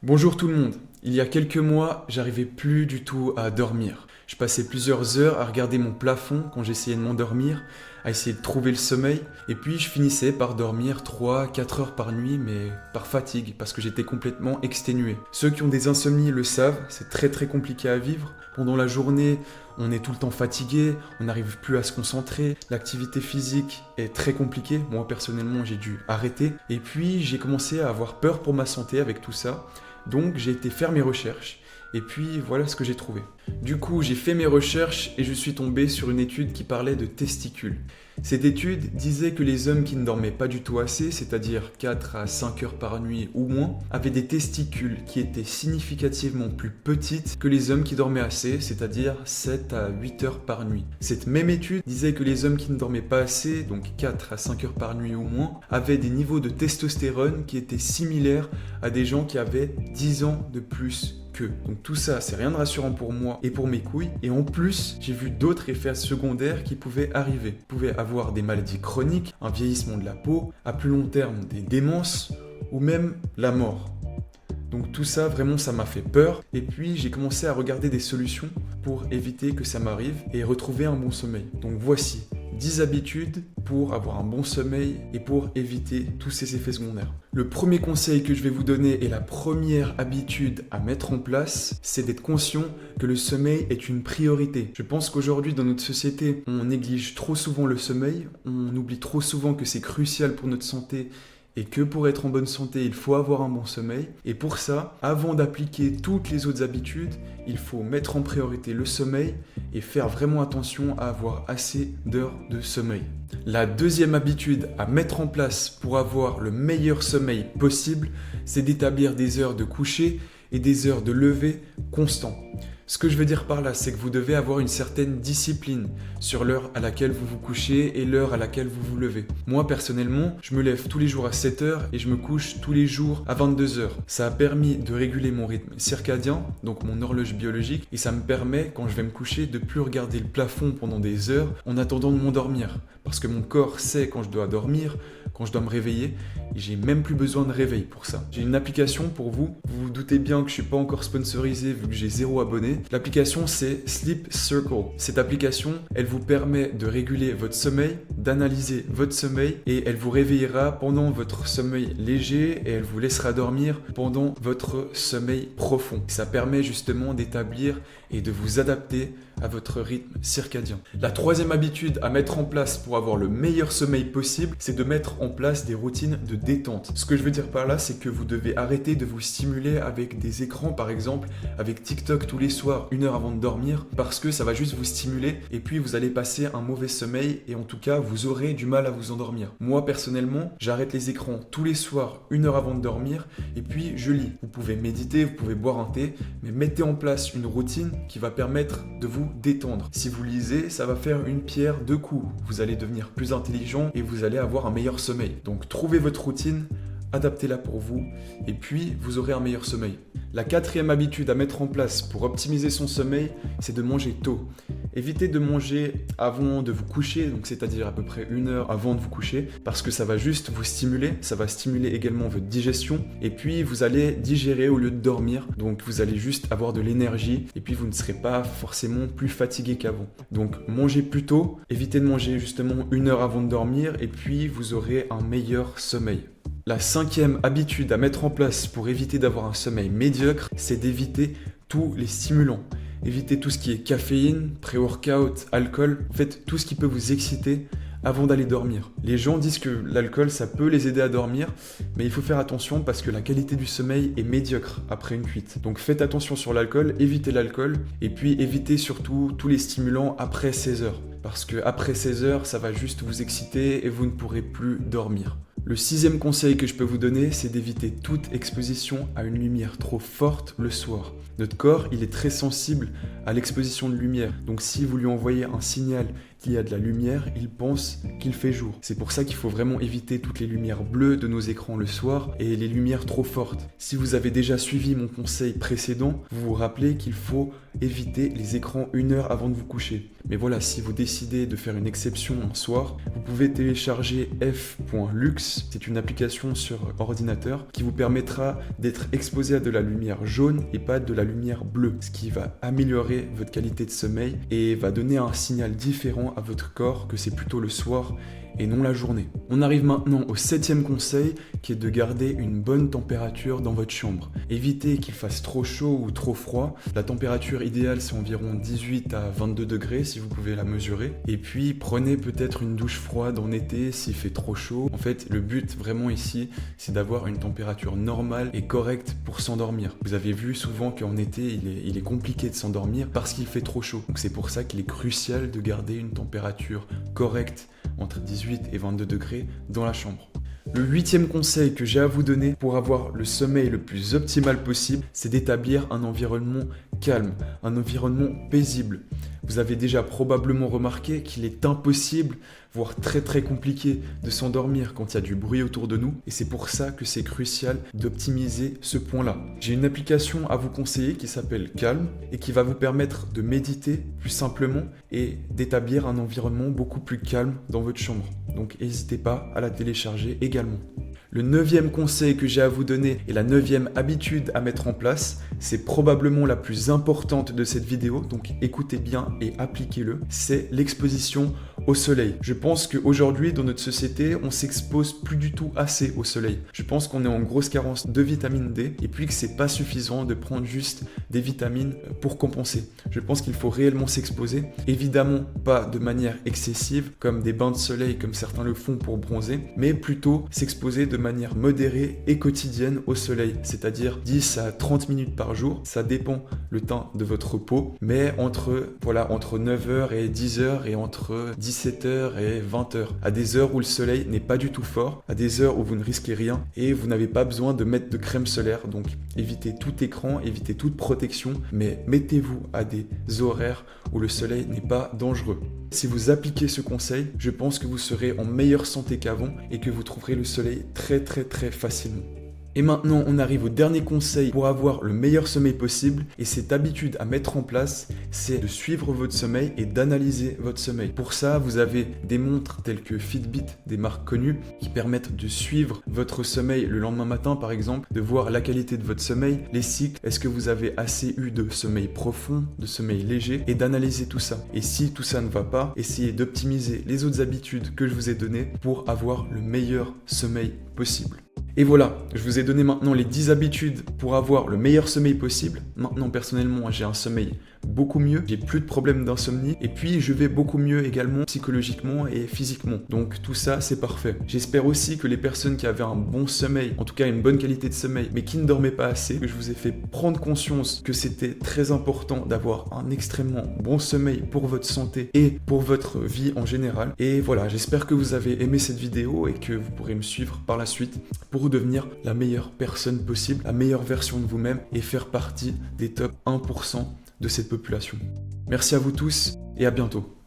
Bonjour tout le monde. Il y a quelques mois, j'arrivais plus du tout à dormir. Je passais plusieurs heures à regarder mon plafond quand j'essayais de m'endormir, à essayer de trouver le sommeil, et puis je finissais par dormir 3, 4 heures par nuit, mais par fatigue, parce que j'étais complètement exténué. Ceux qui ont des insomnies le savent, c'est très compliqué à vivre. Pendant la journée, on est tout le temps fatigué, on n'arrive plus à se concentrer, l'activité physique est très compliquée. Moi personnellement, j'ai dû arrêter, et puis j'ai commencé à avoir peur pour ma santé avec tout ça. Donc j'ai été faire mes recherches et puis voilà ce que j'ai trouvé. Du coup, j'ai fait mes recherches et je suis tombé sur une étude qui parlait de testicules. Cette étude disait que les hommes qui ne dormaient pas du tout assez, c'est-à-dire 4 à 5 heures par nuit ou moins, avaient des testicules qui étaient significativement plus petites que les hommes qui dormaient assez, c'est-à-dire 7 à 8 heures par nuit. Cette même étude disait que les hommes qui ne dormaient pas assez, donc 4 à 5 heures par nuit ou moins, avaient des niveaux de testostérone qui étaient similaires à des gens qui avaient 10 ans de plus. Donc tout ça, c'est rien de rassurant pour moi et pour mes couilles. Et en plus, j'ai vu d'autres effets secondaires qui pouvaient arriver. Vous pouvez avoir des maladies chroniques, un vieillissement de la peau, à plus long terme des démences ou même la mort. Donc tout ça, vraiment, ça m'a fait peur. Et puis, j'ai commencé à regarder des solutions pour éviter que ça m'arrive et retrouver un bon sommeil. Donc voici 10 habitudes pour avoir un bon sommeil et pour éviter tous ces effets secondaires. Le premier conseil que je vais vous donner et la première habitude à mettre en place, c'est d'être conscient que le sommeil est une priorité. Je pense qu'aujourd'hui dans notre société, on néglige trop souvent le sommeil, on oublie trop souvent que c'est crucial pour notre santé et que pour être en bonne santé, il faut avoir un bon sommeil. Et pour ça, avant d'appliquer toutes les autres habitudes, il faut mettre en priorité le sommeil et faire vraiment attention à avoir assez d'heures de sommeil. La deuxième habitude à mettre en place pour avoir le meilleur sommeil possible, c'est d'établir des heures de coucher et des heures de lever constants. Ce que je veux dire par là, c'est que vous devez avoir une certaine discipline sur l'heure à laquelle vous vous couchez et l'heure à laquelle vous vous levez. Moi, personnellement, je me lève tous les jours à 7 heures et je me couche tous les jours à 22 heures. Ça a permis de réguler mon rythme circadien, donc mon horloge biologique, et ça me permet, quand je vais me coucher, de plus regarder le plafond pendant des heures en attendant de m'endormir. Parce que mon corps sait quand je dois dormir, quand je dois me réveiller, et j'ai même plus besoin de réveil pour ça. J'ai une application pour vous. Vous vous doutez bien que je suis pas encore sponsorisé vu que j'ai 0 abonné. L'application c'est Sleep Circle. Cette application, elle vous permet de réguler votre sommeil, d'analyser votre sommeil et elle vous réveillera pendant votre sommeil léger et elle vous laissera dormir pendant votre sommeil profond. Ça permet justement d'établir et de vous adapter à votre rythme circadien. La troisième habitude à mettre en place pour avoir le meilleur sommeil possible, c'est de mettre en place des routines de détente. Ce que je veux dire par là, c'est que vous devez arrêter de vous stimuler avec des écrans, par exemple, avec TikTok tous les soirs, 1 heure avant de dormir, parce que ça va juste vous stimuler et puis vous allez passer un mauvais sommeil et en tout cas, vous aurez du mal à vous endormir. Moi, personnellement, j'arrête les écrans tous les soirs, 1 heure avant de dormir et puis je lis. Vous pouvez méditer, vous pouvez boire un thé, mais mettez en place une routine qui va permettre de vous détendre. Si vous lisez, ça va faire une pierre deux coups. Vous allez devenir plus intelligent et vous allez avoir un meilleur sommeil. Donc trouvez votre routine, adaptez-la pour vous et puis vous aurez un meilleur sommeil. La quatrième habitude à mettre en place pour optimiser son sommeil, c'est de manger tôt. Évitez de manger avant de vous coucher, donc c'est-à-dire à peu près 1 heure avant de vous coucher, parce que ça va juste vous stimuler, ça va stimuler également votre digestion, et puis vous allez digérer au lieu de dormir, donc vous allez juste avoir de l'énergie, et puis vous ne serez pas forcément plus fatigué qu'avant. Donc mangez plus tôt, évitez de manger justement 1 heure avant de dormir, et puis vous aurez un meilleur sommeil. La cinquième habitude à mettre en place pour éviter d'avoir un sommeil médiocre, c'est d'éviter tous les stimulants. Évitez tout ce qui est caféine, pré-workout, alcool, en fait tout ce qui peut vous exciter avant d'aller dormir. Les gens disent que l'alcool ça peut les aider à dormir, mais il faut faire attention parce que la qualité du sommeil est médiocre après une cuite. Donc faites attention sur l'alcool, évitez l'alcool et puis évitez surtout tous les stimulants après 16 heures. Parce que après 16 heures, ça va juste vous exciter et vous ne pourrez plus dormir. Le sixième conseil que je peux vous donner, c'est d'éviter toute exposition à une lumière trop forte le soir. Notre corps, il est très sensible à l'exposition de lumière. Donc si vous lui envoyez un signal qu'il y a de la lumière, il pense qu'il fait jour. C'est pour ça qu'il faut vraiment éviter toutes les lumières bleues de nos écrans le soir et les lumières trop fortes. Si vous avez déjà suivi mon conseil précédent, vous vous rappelez qu'il faut éviter les écrans 1 heure avant de vous coucher. Mais voilà, si vous décidez de faire une exception un soir, vous pouvez télécharger f.lux, c'est une application sur ordinateur qui vous permettra d'être exposé à de la lumière jaune et pas de la lumière bleue, ce qui va améliorer votre qualité de sommeil et va donner un signal différent à votre corps que c'est plutôt le soir et non la journée. On arrive maintenant au 7e conseil qui est de garder une bonne température dans votre chambre. Évitez qu'il fasse trop chaud ou trop froid. La température idéale c'est environ 18 à 22 degrés si vous pouvez la mesurer. Et puis prenez peut-être une douche froide en été s'il fait trop chaud. En fait le but vraiment ici c'est d'avoir une température normale et correcte pour s'endormir. Vous avez vu souvent qu'en été il est compliqué de s'endormir parce qu'il fait trop chaud. Donc c'est pour ça qu'il est crucial de garder une température correcte entre 18 et 22 degrés dans la chambre. Le 8e conseil que j'ai à vous donner pour avoir le sommeil le plus optimal possible, c'est d'établir un environnement calme, un environnement paisible. Vous avez déjà probablement remarqué qu'il est impossible, voire très compliqué de s'endormir quand il y a du bruit autour de nous et c'est pour ça que c'est crucial d'optimiser ce point-là. J'ai une application à vous conseiller qui s'appelle Calm et qui va vous permettre de méditer plus simplement et d'établir un environnement beaucoup plus calme dans votre chambre. Donc n'hésitez pas à la télécharger également. Le 9e conseil que j'ai à vous donner et la 9e habitude à mettre en place, c'est probablement la plus importante de cette vidéo, donc écoutez bien et appliquez-le, c'est l'exposition au soleil. Je pense qu'aujourd'hui, dans notre société, on s'expose plus du tout assez au soleil. Je pense qu'on est en grosse carence de vitamine D et puis que c'est pas suffisant de prendre juste des vitamines pour compenser. Je pense qu'il faut réellement s'exposer, évidemment pas de manière excessive comme des bains de soleil comme certains le font pour bronzer, mais plutôt s'exposer de manière modérée et quotidienne au soleil, c'est-à-dire 10 à 30 minutes par jour, ça dépend le temps de votre peau, mais entre 9h et 10h et entre 17h et 20h, à des heures où le soleil n'est pas du tout fort, à des heures où vous ne risquez rien et vous n'avez pas besoin de mettre de crème solaire, donc évitez tout écran, évitez toute protection, mais mettez-vous à des horaires où le soleil n'est pas dangereux. Si vous appliquez ce conseil, je pense que vous serez en meilleure santé qu'avant et que vous trouverez le soleil très facilement. Et maintenant, on arrive au dernier conseil pour avoir le meilleur sommeil possible. Et cette habitude à mettre en place, c'est de suivre votre sommeil et d'analyser votre sommeil. Pour ça, vous avez des montres telles que Fitbit, des marques connues, qui permettent de suivre votre sommeil le lendemain matin, par exemple, de voir la qualité de votre sommeil, les cycles, est-ce que vous avez assez eu de sommeil profond, de sommeil léger, et d'analyser tout ça. Et si tout ça ne va pas, essayez d'optimiser les autres habitudes que je vous ai données pour avoir le meilleur sommeil possible. Et voilà, je vous ai donné maintenant les 10 habitudes pour avoir le meilleur sommeil possible. Maintenant, personnellement, j'ai un sommeil beaucoup mieux, j'ai plus de problèmes d'insomnie et puis je vais beaucoup mieux également psychologiquement et physiquement. Donc tout ça, c'est parfait. J'espère aussi que les personnes qui avaient un bon sommeil, en tout cas une bonne qualité de sommeil, mais qui ne dormaient pas assez, que je vous ai fait prendre conscience que c'était très important d'avoir un extrêmement bon sommeil pour votre santé et pour votre vie en général. Et voilà, j'espère que vous avez aimé cette vidéo et que vous pourrez me suivre par la suite pour devenir la meilleure personne possible, la meilleure version de vous-même et faire partie des top 1% de cette population. Merci à vous tous et à bientôt.